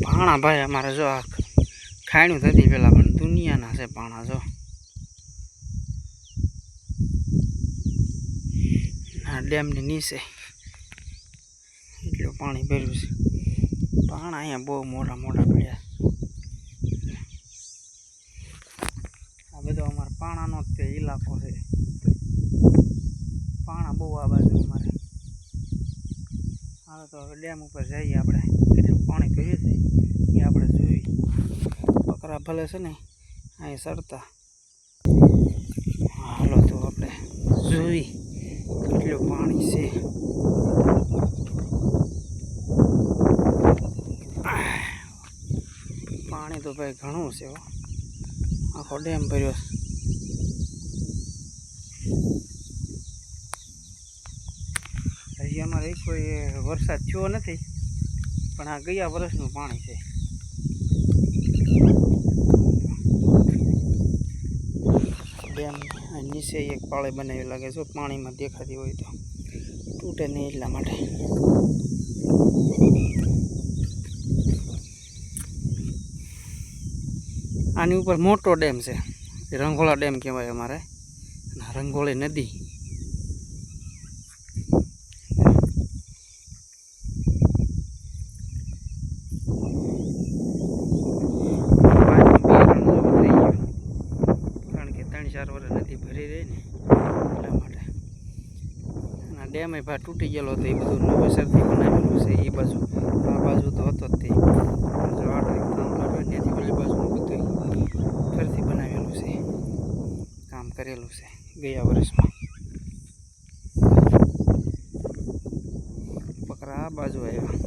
પાણા ભાઈ અમારે જો આ ખાણ્યું થતી પેલા પણ દુનિયાના છે પાણા જો આ ડેમની નીચે એટલું પાણી ભર્યું છે પાણા અહીંયા બહુ મોટા મોટા પડ્યા આ બધો અમારે પાણાનો જ તે ઇલાકો છે પાણા બહુ આ બાજુ અમારે હવે તો હવે ડેમ ઉપર જઈએ આપણે કેટલું પાણી ભર્યું છે એ આપણે જોઈ બકરા ભલે છે ને અહીં સરતા હાલો તો આપણે જોઈ કેટલું પાણી છે પાણી તો ભાઈ ઘણું છે આખો ડેમ ભર્યો હજી અમારે કોઈ વરસાદ થયો નથી પણ આ ગયા વર્ષનું પાણી છે ડેમ નીચે એક પાળે બનાવી લાગે છે પાણીમાં દેખાતી હોય તો તૂટે નહીં એટલા માટે આની ઉપર મોટો ડેમ છે રંગોળા ડેમ કહેવાય અમારે રંગોળી નદી કારણ કે 3-4 વર્ષ નદી ભરી રહી ને એટલા માટે આ ડેમ ભાઈ તૂટી ગયેલો હતો એ બધું નવેસરથી બનાવેલું છે એ બાજુ આ બાજુ તો હતો જ તે ત્યાંથી ઓલી બાજુનું બધું ફરીથી બનાવેલું છે કામ કરેલું છે ગયા વર્ષમાં બકરા આ બાજુ આવ્યા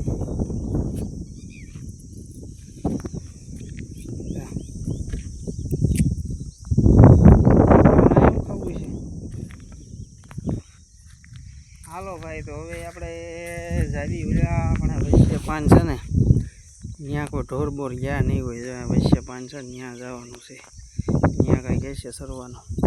ખાવું છે હાલો ભાઈ તો હવે આપણે જાવી ઓલા આપણે વૈશ્ય પાન છે ને ત્યાં કોઈ ઢોર બોર ગયા નહીં હોય વૈશ્ય પાન છે ત્યાં જવાનું છે ત્યાં કાંઈ કહેશે સરવાનું